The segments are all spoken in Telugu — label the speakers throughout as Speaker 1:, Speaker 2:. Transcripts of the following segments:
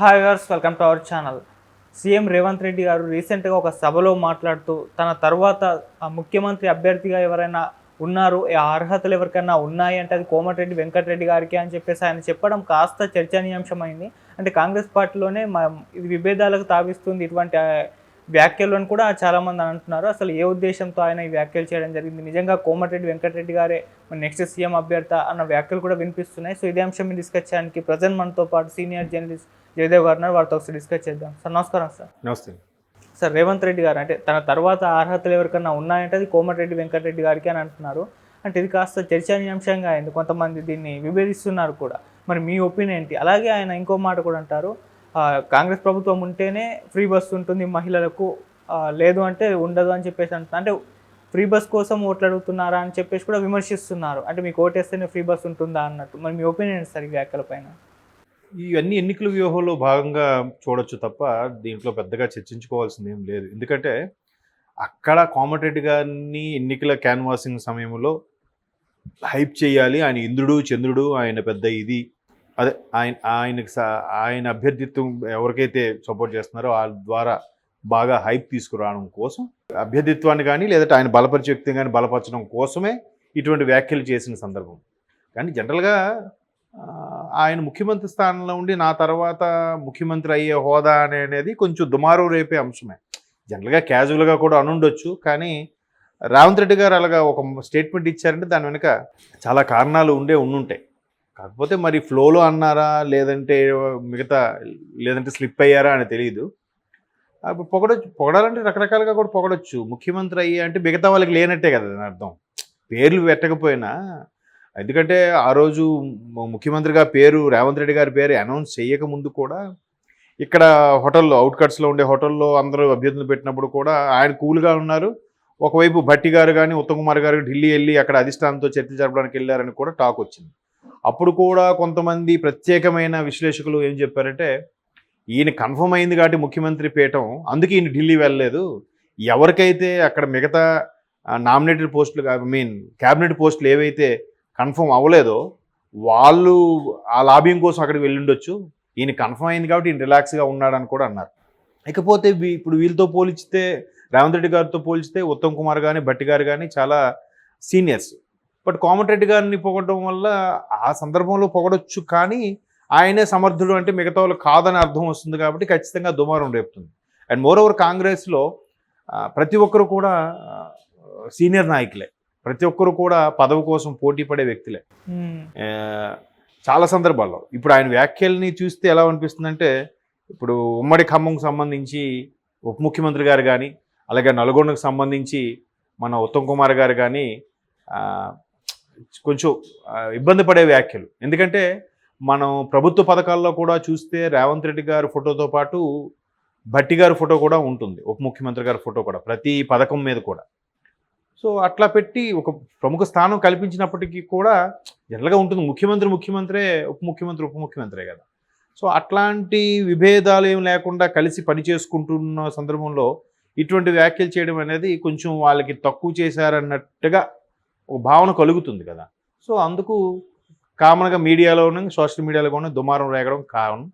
Speaker 1: Hi viewers, welcome to our channel. CM Revanth Reddy గారు రీసెంట్గా ఒక సభలో మాట్లాడుతూ తన తర్వాత ముఖ్యమంత్రి అభ్యర్థిగా ఎవరైనా ఉన్నారు, ఆ అర్హతలు ఎవరికైనా ఉన్నాయి అంటే అది కోమటిరెడ్డి వెంకటరెడ్డి గారికి అని చెప్పేసి ఆయన చెప్పడం కాస్త చర్చనీయాంశమైంది. అంటే కాంగ్రెస్ పార్టీలోనే ఇది విభేదాలకు తావిస్తుంది ఇటువంటి వ్యాఖ్యలను కూడా చాలామంది అంటున్నారు. అసలు ఏ ఉద్దేశంతో ఆయన ఈ వ్యాఖ్యలు చేయడం జరిగింది, నిజంగా కోమటిరెడ్డి వెంకటరెడ్డి గారే నెక్స్ట్ సీఎం అభ్యర్థి అన్న వ్యాఖ్యలు కూడా వినిపిస్తున్నాయి. సో ఇదే అంశం డిస్కస్ చేయడానికి ప్రజెంట్ మనతో పాటు సీనియర్ జర్నలిస్ట్ జయదేవ్ గారు ఉన్నారు. వారితో ఒకసారి డిస్కస్ చేద్దాం. సార్ నమస్కారం. సార్
Speaker 2: నమస్తే.
Speaker 1: సార్, రేవంత్ రెడ్డి గారు అంటే తన తర్వాత అర్హతలు ఎవరికన్నా ఉన్నాయంటే అది కోమటిరెడ్డి వెంకటరెడ్డి గారికి అని అంటున్నారు. అంటే ఇది కాస్త చర్చనీయాంశంగా అయింది, కొంతమంది దీన్ని విభేదిస్తున్నారు కూడా. మరి మీ ఒపీనియన్ ఏంటి? అలాగే ఆయన ఇంకో మాట కూడా అంటారు, కాంగ్రెస్ ప్రభుత్వం ఉంటేనే ఫ్రీ బస్ ఉంటుంది మహిళలకు, లేదు అంటే ఉండదు అని చెప్పేసి అంటున్నారు. అంటే ఫ్రీ బస్ కోసం ఓట్లు అడుగుతున్నారా అని చెప్పేసి కూడా విమర్శిస్తున్నారు. అంటే మీకు ఓటేస్తేనే ఫ్రీ బస్ ఉంటుందా అన్నట్టు. మరి మీ ఒపీనియన్ సార్ ఈ వ్యాఖ్యల పైన?
Speaker 2: ఇవన్నీ ఎన్నికల వ్యూహంలో భాగంగా చూడొచ్చు తప్ప దీంట్లో పెద్దగా చర్చించుకోవాల్సింది ఏం లేదు. ఎందుకంటే అక్కడ కోమటిరెడ్డి గారిని ఎన్నికల క్యాన్వాసింగ్ సమయంలో హైప్ చేయాలి, ఆయన ఇంద్రుడు చంద్రుడు, ఆయన పెద్ద ఇది, అదే ఆయన అభ్యర్థిత్వం ఎవరికైతే సపోర్ట్ చేస్తున్నారో వాళ్ళ ద్వారా బాగా హైప్ తీసుకురావడం కోసం, అభ్యర్థిత్వాన్ని కానీ లేదంటే ఆయన బలపరిచే వ్యక్తిని కానీ బలపరచడం కోసమే ఇటువంటి వ్యాఖ్యలు చేసిన సందర్భం. కానీ జనరల్గా ఆయన ముఖ్యమంత్రి స్థానంలో ఉండి నా తర్వాత ముఖ్యమంత్రి అయ్యే హోదా అనేది కొంచెం దుమారం రేపే అంశమే. జనరల్గా క్యాజువల్గా కూడా అనుండొచ్చు, కానీ రేవంత్ రెడ్డి గారు అలాగా ఒక స్టేట్మెంట్ ఇచ్చారంటే దాని వెనుక చాలా కారణాలు ఉండుంటాయి. కాకపోతే మరి ఫ్లోలో అన్నారా లేదంటే లేదంటే స్లిప్ అయ్యారా అని తెలియదు. అప్పుడు పొగడాలంటే రకరకాలుగా కూడా పొగడొచ్చు. ముఖ్యమంత్రి అయ్యే అంటే మిగతా వాళ్ళకి లేనట్టే కదా దాని అర్థం. పేర్లు పెట్టకపోయినా, ఎందుకంటే ఆ రోజు ముఖ్యమంత్రిగా పేరు రేవంత్ రెడ్డి గారి పేరు అనౌన్స్ చేయకముందు కూడా ఇక్కడ హోటల్లో, అవుట్కట్స్లో ఉండే హోటల్లో అందరూ అభ్యర్థులు పెట్టినప్పుడు కూడా ఆయన కూల్గా ఉన్నారు. ఒకవైపు భట్టి గారు కానీ ఉత్తమ్ కుమార్ గారు ఢిల్లీ వెళ్ళి అక్కడ అధిష్టానంతో చర్చ జరపడానికి వెళ్ళారని కూడా టాక్ వచ్చింది. అప్పుడు కూడా కొంతమంది ప్రత్యేకమైన విశ్లేషకులు ఏం చెప్పారంటే, ఈయన కన్ఫర్మ్ అయింది కాబట్టి ముఖ్యమంత్రి పీఠం, అందుకే ఈయన ఢిల్లీ వెళ్ళలేదు. ఎవరికైతే అక్కడ మిగతా నామినేటెడ్ పోస్టులు, క్యాబినెట్ పోస్టులు ఏవైతే కన్ఫర్మ్ అవ్వలేదో వాళ్ళు ఆ లాబింగ్ కోసం అక్కడికి వెళ్ళుండొచ్చు, ఈయన కన్ఫర్మ్ అయింది కాబట్టి ఈయన రిలాక్స్గా ఉన్నాడని కూడా అన్నారు. ఇకపోతే ఇప్పుడు వీళ్ళతో పోల్చితే, రేవంత్ రెడ్డి గారితో పోల్చితే ఉత్తమ్ కుమార్ కానీ భట్టి గారు కానీ చాలా సీనియర్స్. బట్ కోమటిరెడ్డి గారిని పొగడడం వల్ల ఆ సందర్భంలో పొగడొచ్చు, కానీ ఆయనే సమర్థుడు అంటే మిగతా వాళ్ళు కాదని అర్థం వస్తుంది కాబట్టి ఖచ్చితంగా దుమారం రేపుతుంది. అండ్ మోర్ ఓవర్ కాంగ్రెస్లో ప్రతి ఒక్కరు కూడా సీనియర్ నాయకులే, ప్రతి ఒక్కరు కూడా పదవి కోసం పోటీ పడే వ్యక్తులే చాలా సందర్భాల్లో. ఇప్పుడు ఆయన వ్యాఖ్యల్ని చూస్తే ఎలా అనిపిస్తుందంటే, ఇప్పుడు ఉమ్మడి ఖమ్మంకు సంబంధించి ఉప ముఖ్యమంత్రి గారు కానీ, అలాగే నల్గొండకు సంబంధించి మన ఉత్తమ్ కుమార్ గారు కానీ కొంచెం ఇబ్బంది పడే వ్యాఖ్యలు. ఎందుకంటే మనం ప్రభుత్వ పథకాల్లో కూడా చూస్తే రేవంత్ రెడ్డి గారి ఫోటోతో పాటు భట్టి గారి ఫోటో కూడా ఉంటుంది, ఉప ముఖ్యమంత్రి గారి ఫోటో కూడా ప్రతి పథకం మీద కూడా. సో అట్లా పెట్టి ఒక ప్రముఖ స్థానం కల్పించినప్పటికీ కూడా జనరల్గా ఉంటుంది, ముఖ్యమంత్రే, ఉప ముఖ్యమంత్రే కదా. సో అట్లాంటి విభేదాలు ఏం లేకుండా కలిసి పని చేసుకుంటున్న సందర్భంలో ఇటువంటి వ్యాఖ్యలు చేయడం అనేది కొంచెం వాళ్ళకి తక్కువ చేశారన్నట్టుగా ఒక భావన కలుగుతుంది కదా. సో అందుకు కామన్గా మీడియాలోనూ సోషల్ మీడియాలో కూడా దుమారం రేగడం కారణం.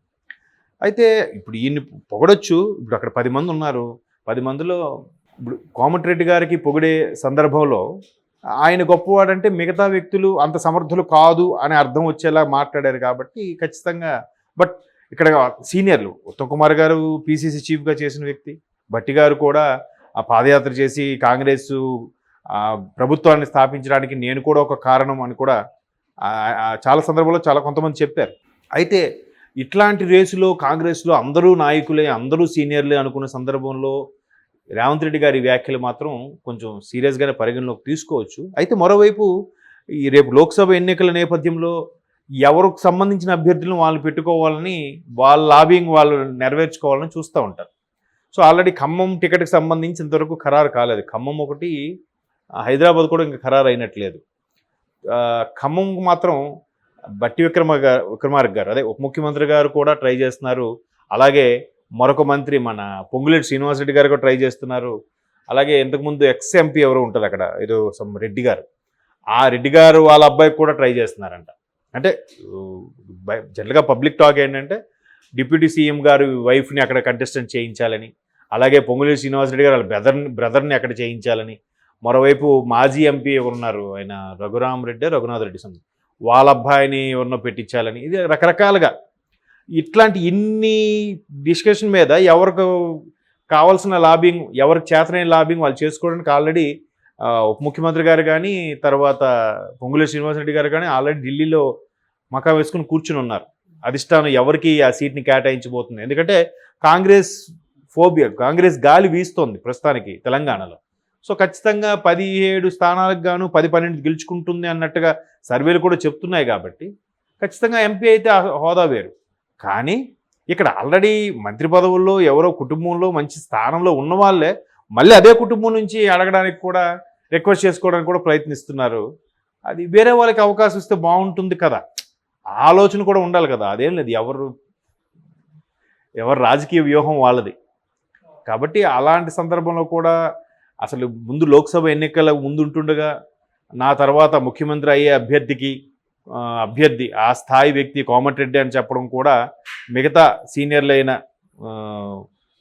Speaker 2: అయితే ఇప్పుడు ఈయన్ని పొగడొచ్చు. ఇప్పుడు అక్కడ 10 మంది ఉన్నారు, 10 మందిలో ఇప్పుడు కోమటిరెడ్డి గారికి పొగిడే సందర్భంలో ఆయన గొప్పవాడంటే మిగతా వ్యక్తులు అంత సమర్థులు కాదు అని అర్థం వచ్చేలా మాట్లాడారు కాబట్టి ఖచ్చితంగా. బట్ ఇక్కడ సీనియర్లు, ఉత్తమ్ కుమార్ గారు పీసీసీ చీఫ్గా చేసిన వ్యక్తి, భట్టి గారు కూడా ఆ పాదయాత్ర చేసి కాంగ్రెస్ ప్రభుత్వాన్ని స్థాపించడానికి నేను కూడా ఒక కారణం అని కూడా చాలా సందర్భాల్లో కొంతమంది చెప్పారు. అయితే ఇట్లాంటి రేసులో కాంగ్రెస్లో అందరూ నాయకులే, అందరూ సీనియర్లే అనుకున్న సందర్భంలో రేవంత్ రెడ్డి గారి వ్యాఖ్యలు మాత్రం కొంచెం సీరియస్గానే పరిగణలోకి తీసుకోవచ్చు. అయితే మరోవైపు ఈ రేపు లోక్సభ ఎన్నికల నేపథ్యంలో ఎవరికి సంబంధించిన అభ్యర్థులను వాళ్ళు పెట్టుకోవాలని, వాళ్ళ లాబింగ్ వాళ్ళు నెరవేర్చుకోవాలని చూస్తూ ఉంటారు. సో ఆల్రెడీ ఖమ్మం టికెట్కి సంబంధించి ఇంతవరకు ఖరారు కాలేదు. ఖమ్మం ఒకటి, హైదరాబాద్ కూడా ఇంకా ఖరారు అయినట్లేదు. ఖమ్మం మాత్రం భట్టి విక్రమార్క గారు, అదే ఉప ముఖ్యమంత్రి గారు కూడా ట్రై చేస్తున్నారు. అలాగే మరొక మంత్రి మన పొంగులేటి శ్రీనివాసరెడ్డి గారు కూడా ట్రై చేస్తున్నారు. అలాగే ఇంతకుముందు ఎక్స్ ఎంపీ ఎవరు ఉంటారు అక్కడ, ఏదో రెడ్డి గారు, ఆ రెడ్డి గారు వాళ్ళ అబ్బాయికి కూడా ట్రై చేస్తున్నారంట. అంటే జనరల్గా పబ్లిక్ టాక్ ఏంటంటే డిప్యూటీ సీఎం గారు వైఫ్ని అక్కడ కంటెస్టెంట్ చేయించాలని, అలాగే పొంగులేటి శ్రీనివాసరెడ్డి గారు వాళ్ళ బ్రదర్ని అక్కడ చేయించాలని, మరోవైపు మాజీ ఎంపీ ఎవరున్నారు ఆయన రఘునాథ్ రెడ్డి సంథింగ్ వాళ్ళ అబ్బాయిని ఎవరినో పెట్టించాలని, ఇది రకరకాలుగా ఇట్లాంటి ఇన్ని డిస్కషన్ మీద ఎవరికి కావాల్సిన లాబింగ్, ఎవరికి చేతనైన లాబింగ్ వాళ్ళు చేసుకోవడానికి ఆల్రెడీ ఉప ముఖ్యమంత్రి గారు కానీ, తర్వాత పొంగులేటి శ్రీనివాసరెడ్డి గారు కానీ ఆల్రెడీ ఢిల్లీలో మకా వేసుకుని కూర్చుని ఉన్నారు. అధిష్టానం ఎవరికి ఆ సీట్ని కేటాయించబోతుంది, ఎందుకంటే కాంగ్రెస్ గాలి వీస్తోంది ప్రస్తుతానికి తెలంగాణలో. సో ఖచ్చితంగా 17 స్థానాలకు గాను 10-12 గెలుచుకుంటుంది అన్నట్టుగా సర్వేలు కూడా చెప్తున్నాయి. కాబట్టి ఖచ్చితంగా ఎంపీ అయితే ఆ హోదా వేరు. కానీ ఇక్కడ ఆల్రెడీ మంత్రి పదవుల్లో ఎవరో కుటుంబంలో మంచి స్థానంలో ఉన్న వాళ్ళే మళ్ళీ అదే కుటుంబం నుంచి అడగడానికి కూడా, రిక్వెస్ట్ చేసుకోవడానికి కూడా ప్రయత్నిస్తున్నారు. అది వేరే వాళ్ళకి అవకాశం ఇస్తే బాగుంటుంది కదా, ఆలోచన కూడా ఉండాలి కదా. అదేం లేదు, ఎవరు రాజకీయ వ్యూహం వాళ్ళది. కాబట్టి అలాంటి సందర్భంలో కూడా అసలు ముందు లోక్సభ ఎన్నికల ముందు ఉంటుండగా నా తర్వాత ముఖ్యమంత్రి అయ్యే అభ్యర్థి ఆ స్థాయి వ్యక్తి కోమటిరెడ్డి అని చెప్పడం కూడా మిగతా సీనియర్లైన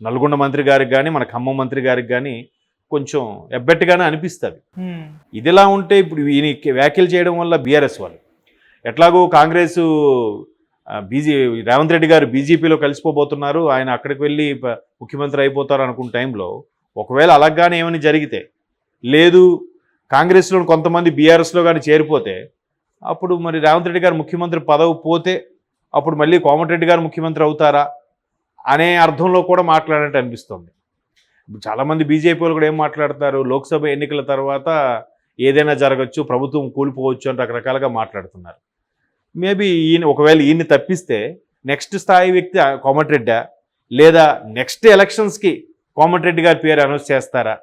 Speaker 2: నల్గొండ మంత్రి గారికి కానీ, మన ఖమ్మం మంత్రి గారికి కానీ కొంచెం ఎబ్బెట్టుగానే అనిపిస్తుంది. ఇదిలా ఉంటే ఇప్పుడు ఈయన వ్యాఖ్యలు చేయడం వల్ల బీఆర్ఎస్ వాళ్ళు ఎట్లాగో కాంగ్రెస్ రేవంత్ రెడ్డి గారు బీజేపీలో కలిసిపోబోతున్నారు, ఆయన అక్కడికి వెళ్ళి ముఖ్యమంత్రి అయిపోతారు అనుకున్న టైంలో ఒకవేళ అలాగానే ఏమైనా జరిగితే, లేదు కాంగ్రెస్లో కొంతమంది బీఆర్ఎస్లో కానీ చేరిపోతే, అప్పుడు మరి రేవంత్ రెడ్డి గారు ముఖ్యమంత్రి పదవి పోతే అప్పుడు మళ్ళీ కోమటిరెడ్డి గారు ముఖ్యమంత్రి అవుతారా అనే అర్థంలో కూడా మాట్లాడినట్టు అనిపిస్తుంది. ఇప్పుడు చాలామంది బీజేపీ వాళ్ళు కూడా ఏం మాట్లాడతారు, లోక్సభ ఎన్నికల తర్వాత ఏదైనా జరగచ్చు, ప్రభుత్వం కూలిపోవచ్చు అని రకరకాలుగా మాట్లాడుతున్నారు. మేబీ ఒకవేళ ఈయన్ని తప్పిస్తే నెక్స్ట్ స్థాయి వ్యక్తి కోమటిరెడ్డా, లేదా నెక్స్ట్ ఎలక్షన్స్కి కోమటిరెడ్డి గారి పేరు అనౌన్స్ చేస్తారా,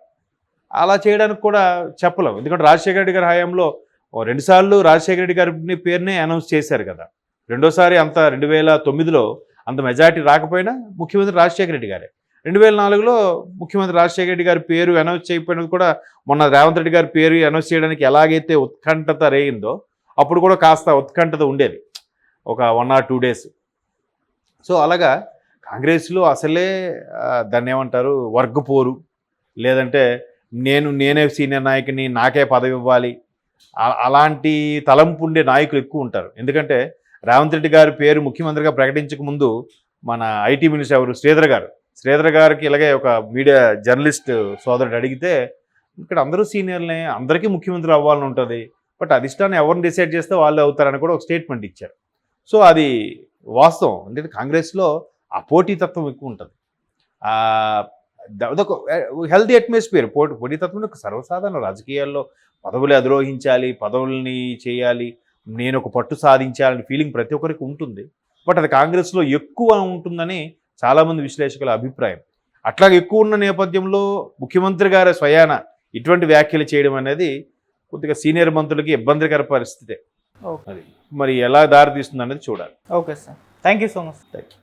Speaker 2: అలా చేయడానికి కూడా చెప్పలేము. ఎందుకంటే రాజశేఖర రెడ్డి గారి హయాంలో 2 సార్లు రాజశేఖర రెడ్డి గారి పేరునే అనౌన్స్ చేశారు కదా. రెండోసారి 2009లో అంత మెజారిటీ రాకపోయినా ముఖ్యమంత్రి రాజశేఖర రెడ్డి గారే. 2004లో ముఖ్యమంత్రి రాజశేఖర రెడ్డి గారి పేరు అనౌన్స్ చేయకపోయినది కూడా మొన్న రేవంత్ రెడ్డి గారి పేరు అనౌన్స్ చేయడానికి ఎలాగైతే ఉత్కంఠత రేగిందో అప్పుడు కూడా కాస్త ఉత్కంఠత ఉండేది, ఒక 1 or 2 days. సో అలాగా కాంగ్రెస్లో అసలే దాన్ని ఏమంటారు, వర్గపోరు, లేదంటే నేనే సీనియర్ నాయకుని, నాకే పదవి ఇవ్వాలి, అలాంటి తలంపు ఉండే నాయకులు ఎక్కువ ఉంటారు. ఎందుకంటే రేవంత్ రెడ్డి గారి పేరు ముఖ్యమంత్రిగా ప్రకటించక ముందు మన ఐటీ మినిస్టర్ ఎవరు శ్రీధర్ గారికి ఇలాగే ఒక మీడియా జర్నలిస్ట్ సోదరుడు అడిగితే, ఇక్కడ అందరూ సీనియర్లే, అందరికీ ముఖ్యమంత్రి అవ్వాలని ఉంటుంది, బట్ అధిష్టానం ఎవరిని డిసైడ్ చేస్తే వాళ్ళు అవుతారని కూడా ఒక స్టేట్మెంట్ ఇచ్చారు. సో అది వాస్తవం. అంటే కాంగ్రెస్లో ఆ పోటీతత్వం ఎక్కువ ఉంటుంది, అదొక హెల్తీ అట్మాస్ఫియర్. పోటీతత్వం ఒక సర్వసాధారణ. రాజకీయాల్లో పదవులు అధిరోహించాలి, పదవుల్ని చేయాలి, నేను ఒక పట్టు సాధించాలని ఫీలింగ్ ప్రతి ఒక్కరికి ఉంటుంది. బట్ అది కాంగ్రెస్లో ఎక్కువ ఉంటుందని చాలామంది విశ్లేషకుల అభిప్రాయం. అట్లాగే ఎక్కువ ఉన్న నేపథ్యంలో ముఖ్యమంత్రి గారి స్వయాన ఇటువంటి వ్యాఖ్యలు చేయడం అనేది కొద్దిగా సీనియర్ మంత్రులకి ఇబ్బందికర పరిస్థితే. అది మరి ఎలా దారి తీస్తుంది అనేది చూడాలి.
Speaker 1: Okay sir, thank you so much.
Speaker 2: Thank you.